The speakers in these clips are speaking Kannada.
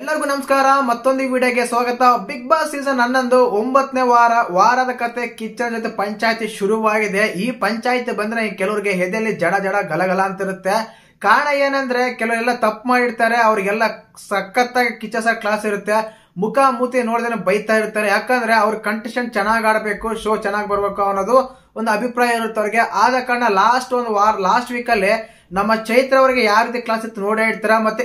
ಎಲ್ಲರಿಗೂ ನಮಸ್ಕಾರ. ಮತ್ತೊಂದು ವಿಡಿಯೋಗೆ ಸ್ವಾಗತ. ಬಿಗ್ ಬಾಸ್ ಸೀಸನ್ 11 9ನೇ ವಾರದ ಕತೆ ಕಿಚ್ಚನ ಜೊತೆ ಪಂಚಾಯತಿ ಶುರುವಾಗಿದೆ. ಈ ಪಂಚಾಯತಿ ಬಂದ್ರೆ ಕೆಲವರಿಗೆ ಹೆದೆಯಲ್ಲಿ ಜಡ ಜಡ ಗಲಗಲ ಅಂತಿರುತ್ತೆ. ಕಾರಣ ಏನಂದ್ರೆ ಕೆಲವರೆಲ್ಲ ತಪ್ಪು ಮಾಡಿರ್ತಾರೆ, ಅವ್ರಿಗೆಲ್ಲ ಸಖತ್ತಾಗಿ ಕಿಚ್ಚ ಸರ್ ಕ್ಲಾಸ್ ಇರುತ್ತೆ. ಮುಖ ಮೂತಿ ನೋಡಿದ್ರೆ ಬೈತಾ ಇರ್ತಾರೆ. ಯಾಕಂದ್ರೆ ಅವ್ರ ಕಂಟೆಸ್ಟೆಂಟ್ ಚೆನ್ನಾಗಿ ಆಡಬೇಕು, ಶೋ ಚೆನ್ನಾಗಿ ಬರ್ಬೇಕು ಅನ್ನೋದು ಒಂದು ಅಭಿಪ್ರಾಯ ಇರುತ್ತೆ ಅವ್ರಿಗೆ. ಆದ ಕಾರಣ ಲಾಸ್ಟ್ ವೀಕ್ ಅಲ್ಲಿ ನಮ್ಮ ಚೈತ್ರ ಅವರಿಗೆ ಯಾವ ರೀತಿ ಕ್ಲಾಸ್ ಇತ್ತು ನೋಡೇ ಇರ್ತಾರ. ಮತ್ತೆ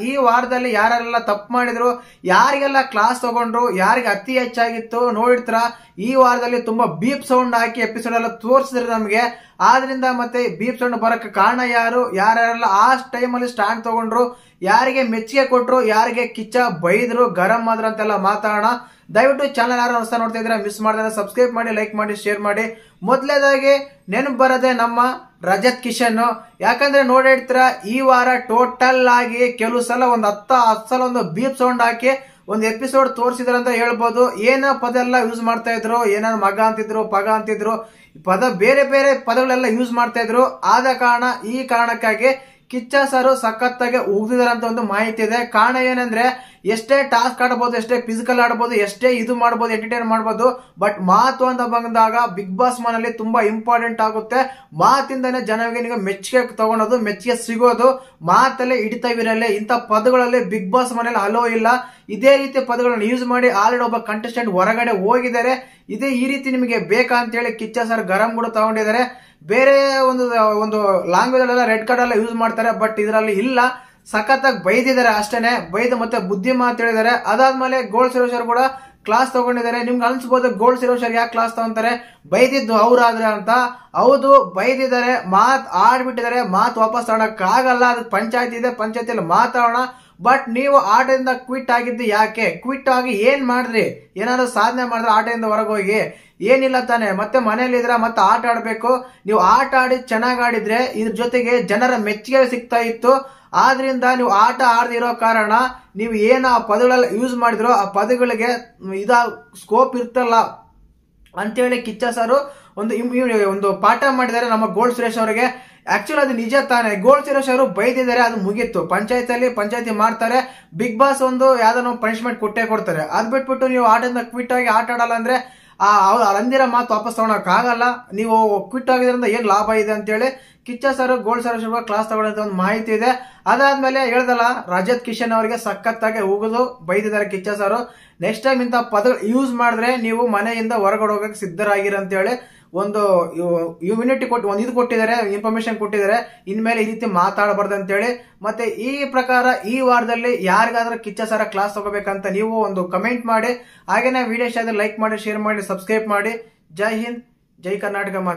ಈ ವಾರದಲ್ಲಿ ಯಾರೆಲ್ಲ ತಪ್ಪು ಮಾಡಿದ್ರು, ಯಾರಿಗೆಲ್ಲ ಕ್ಲಾಸ್ ತಗೊಂಡ್ರು, ಯಾರಿಗೆ ಅತಿ ಹೆಚ್ಚಾಗಿತ್ತು ನೋಡಿರ್ತಾರ. ಈ ವಾರದಲ್ಲಿ ತುಂಬಾ ಬೀಪ್ ಸೌಂಡ್ ಹಾಕಿ ಎಪಿಸೋಡ್ ಎಲ್ಲ ತೋರಿಸಿದ್ರೆ ನಮಗೆ. ಆದ್ರಿಂದ ಮತ್ತೆ ಬೀಪ್ ಸೌಂಡ್ ಬರಕ್ಕೆ ಕಾರಣ ಯಾರೆಲ್ಲ ಆ ಟೈಮಲ್ಲಿ ಸ್ಟ್ಯಾಂಡ್ ತಗೊಂಡ್ರು, ಯಾರಿಗೆ ಮೆಚ್ಚುಗೆ ಕೊಟ್ರು, ಯಾರಿಗೆ ಕಿಚ್ಚ ಬೈದ್ರು, ಗರಂ ಆದ್ರ ಅಂತೆಲ್ಲ ಮಾತಾಡೋಣ. ದಯವಿಟ್ಟು ಚಾನಲ್ ಯಾರು ಹೊಸ ನೋಡ್ತಾ ಇದ್ರೆ ಮಿಸ್ ಮಾಡಿದ್ರೆ ಸಬ್ಸ್ಕ್ರೈಬ್ ಮಾಡಿ, ಲೈಕ್ ಮಾಡಿ, ಶೇರ್ ಮಾಡಿ. ಮೊದಲೇದಾಗಿ ನೆನಪು ಬರದೆ ನಮ್ಮ ರಜತ್ ಕಿಶನ್. ಯಾಕಂದ್ರೆ ನೋಡಿರ್ತೀರ ಈ ವಾರ ಟೋಟಲ್ ಆಗಿ ಕೆಲವು ಸಲ ಒಂದು 10 ಸಲ ಒಂದು ಬೀಪ್ ಸೌಂಡ್ ಹಾಕಿ ಒಂದು ಎಪಿಸೋಡ್ ತೋರಿಸಿದ್ರ ಅಂತ ಹೇಳ್ಬೋದು. ಏನೋ ಪದ ಎಲ್ಲ ಯೂಸ್ ಮಾಡ್ತಾ ಇದ್ರು, ಏನಾದ್ರು ಮಗ ಅಂತಿದ್ರು, ಪಗ ಅಂತಿದ್ರು, ಬೇರೆ ಬೇರೆ ಪದಗಳೆಲ್ಲ ಯೂಸ್ ಮಾಡ್ತಾ ಇದ್ರು. ಆದ ಕಾರಣ ಈ ಕಾರಣಕ್ಕಾಗಿ ಕಿಚ್ಚ ಸರ್ ಸಖತ್ತಾಗಿ ಉಗ್ದಿದಾರೆ ಅಂತ ಒಂದು ಮಾಹಿತಿ ಇದೆ. ಕಾರಣ ಏನಂದ್ರೆ ಎಷ್ಟೇ ಟಾಸ್ಕ್ ಆಡಬಹುದು, ಎಷ್ಟೇ ಫಿಸಿಕಲ್ ಆಡಬಹುದು, ಎಷ್ಟೇ ಇದು ಮಾಡಬಹುದು, ಎಂಟರ್ಟೈನ್ ಮಾಡಬಹುದು, ಬಟ್ ಮಾತು ಅಂತ ಬಂದಾಗ ಬಿಗ್ ಬಾಸ್ ಮನೆಯಲ್ಲಿ ತುಂಬಾ ಇಂಪಾರ್ಟೆಂಟ್ ಆಗುತ್ತೆ. ಮಾತಿಂದನೇ ಜನರಿಗೆ ಮೆಚ್ಚುಗೆ ತಗೊಳೋದು, ಮೆಚ್ಚುಗೆ ಸಿಗೋದು ಮಾತಲ್ಲೇ ಹಿಡಿತವಿರಲ್ಲ. ಇಂಥ ಪದಗಳಲ್ಲಿ ಬಿಗ್ ಬಾಸ್ ಮನೆಯಲ್ಲಿ ಹಲೋ ಇಲ್ಲ. ಇದೇ ರೀತಿ ಪದಗಳನ್ನು ಯೂಸ್ ಮಾಡಿ ಆಲ್ರೆಡಿ ಒಬ್ಬ ಕಂಟೆಸ್ಟೆಂಟ್ ಹೊರಗಡೆ ಹೋಗಿದ್ದಾರೆ. ಈ ರೀತಿ ನಿಮಗೆ ಬೇಕಾ ಅಂತ ಹೇಳಿ ಕಿಚ್ಚ ಸರ್ ಗರಂ ಕೂಡ ತಗೊಂಡಿದ್ದಾರೆ. ಬೇರೆ ಒಂದು ಲ್ಯಾಂಗ್ವೇಜ್ ಅಲ್ಲೆಲ್ಲ ರೆಡ್ ಕಾರ್ಡ್ ಎಲ್ಲ ಯೂಸ್ ಮಾಡ್ತಾರೆ, ಬಟ್ ಇದರಲ್ಲಿ ಇಲ್ಲ. ಸಖತ್ತಾಗಿ ಬೈದಿದ್ದಾರೆ ಅಷ್ಟೇನೆ. ಬೈದು ಮತ್ತೆ ಬುದ್ಧಿ ಮಾತು ಹೇಳಿದ್ದಾರೆ. ಅದಾದ್ಮೇಲೆ ಗೋಲ್ಡ್ ಸುರೇಶ್ ಕೂಡ ಕ್ಲಾಸ್ ತಗೊಂಡಿದ್ದಾರೆ. ನಿಮ್ಗೆ ಅನ್ಸ್ಬೋದು ಗೋಲ್ಡ್ ಸುರೇಶ್ ಯಾಕೆ ಕ್ಲಾಸ್ ತಗೊಂತಾರೆ, ಬೈದಿದ್ದು ಅವ್ರಾದ್ರೆ ಅಂತ. ಹೌದು, ಬೈದಿದ್ದಾರೆ, ಮಾತು ಆಡ್ಬಿಟ್ಟಿದ್ದಾರೆ. ಮಾತು ವಾಪಸ್ ತಗೊಳಕ್ ಆಗಲ್ಲ. ಅದಕ್ಕೆ ಪಂಚಾಯತಿ ಇದೆ, ಪಂಚಾಯತಿಯಲ್ಲಿ ಮಾತಾಡೋಣ. ಬಟ್ ನೀವು ಆಟದಿಂದ ಕ್ವಿಟ್ ಆಗಿದ್ದು ಯಾಕೆ? ಕ್ವಿಟ್ ಆಗಿ ಏನ್ ಮಾಡಿದ್ರಿ? ಏನಾದ್ರು ಸಾಧನೆ ಮಾಡಿದ್ರೆ ಆಟದಿಂದ ಹೊರಗೆ ಹೋಗಿ ಏನಿಲ್ಲ ತಾನೆ. ಮತ್ತೆ ಮನೇಲಿ ಇದ್ರ ಮತ್ತೆ ಆಟ ಆಡ್ಬೇಕು. ನೀವು ಆಟ ಆಡಿ ಚೆನ್ನಾಗಿ ಆಡಿದ್ರೆ ಇದ್ರ ಜೊತೆಗೆ ಜನರ ಮೆಚ್ಚುಗೆ ಸಿಗ್ತಾ ಇತ್ತು. ಆದ್ರಿಂದ ನೀವು ಆಟ ಆಡದಿರೋ ಕಾರಣ ನೀವು ಏನು ಆ ಪದಗಳೆಲ್ಲ ಯೂಸ್ ಮಾಡಿದ್ರು ಆ ಪದಗಳಿಗೆ ಸ್ಕೋಪ್ ಇರ್ತಲ್ಲ ಅಂತೇಳಿ ಕಿಚ್ಚ ಸರ್ ಒಂದು ಪಾಠ ಮಾಡಿದ್ದಾರೆ ನಮ್ಮ ಗೋಲ್ಡ್ ಸುರೇಶ್ ಅವರಿಗೆ. ಆಕ್ಚುಲಿ ಅದು ನಿಜ ತಾನೆ. ಗೋಲ್ಡ್ ಸುರೇಶ್ ಅವರು ಬೈದಿದ್ದಾರೆ, ಅದು ಮುಗೀತು. ಪಂಚಾಯತಿ ಮಾಡ್ತಾರೆ. ಬಿಗ್ ಬಾಸ್ ಯಾವ್ದಾದ್ರು ಪನಿಷ್ಮೆಂಟ್ ಕೊಟ್ಟೇ ಕೊಡ್ತಾರೆ. ಅದ್ ಬಿಟ್ಬಿಟ್ಟು ನೀವು ಆಟದಿಂದ ಕ್ವಿಟ್ ಆಗಿ ಆಟ ಆಡಲ್ಲ ಅಂದ್ರೆ ಅಂದಿರ ಮಾತು ವಾಪಸ್ ತಗೊಳಕ್ ಆಗಲ್ಲ. ನೀವು ಕ್ವಿಟ್ ಆಗಿದ್ರಿಂದ ಏನ್ ಲಾಭ ಇದೆ ಅಂತೇಳಿ Kichcha sir gold sir class ತಗೊಳ್ಳೋದು ಒಂದು ಮಾಹಿತಿ ಇದೆ. ಅದಾದ್ಮೇಲೆ ಹೇಳ್ದಲ್ಲ, ರಜತ್ ಕಿಶನ್ ಅವರಿಗೆ ಸಖತ್ತಾಗಿ ಉಗಿದು ಬೈದಿದ್ದಾರೆ ಕಿಚ್ಚ ಸರ್. ನೆಕ್ಸ್ಟ್ ಟೈಮ್ ಇಂಥ ಪದ ಯೂಸ್ ಮಾಡಿದ್ರೆ ನೀವು ಮನೆಯಿಂದ ಹೊರಗಡೆ ಹೋಗಕ್ಕೆ ಸಿದ್ಧರಾಗಿರಿ ಅಂತೇಳಿ ಒಂದು ಇಮ್ಯುನಿಟಿ ಕೊಟ್ಟಿದ್ದಾರೆ, ಇನ್ಫಾರ್ಮೇಶನ್ ಕೊಟ್ಟಿದ್ದಾರೆ. ಇನ್ಮೇಲೆ ಈ ರೀತಿ ಮಾತಾಡಬಾರ್ದು ಅಂತೇಳಿ. ಮತ್ತೆ ಈ ಪ್ರಕಾರ ಈ ವಾರದಲ್ಲಿ ಯಾರಿಗಾದ್ರೂ ಕಿಚ್ಚ ಸರ ಕ್ಲಾಸ್ ತಗೋಬೇಕಂತ ನೀವು ಒಂದು ಕಮೆಂಟ್ ಮಾಡಿ. ಹಾಗೇನೆ ವಿಡಿಯೋ ಇಷ್ಟ ಆದ್ರೆ ಲೈಕ್ ಮಾಡಿ, ಶೇರ್ ಮಾಡಿ, ಸಬ್ಸ್ಕ್ರೈಬ್ ಮಾಡಿ. ಜೈ ಹಿಂದ್, ಜೈ ಕರ್ನಾಟಕ ಮಾತು.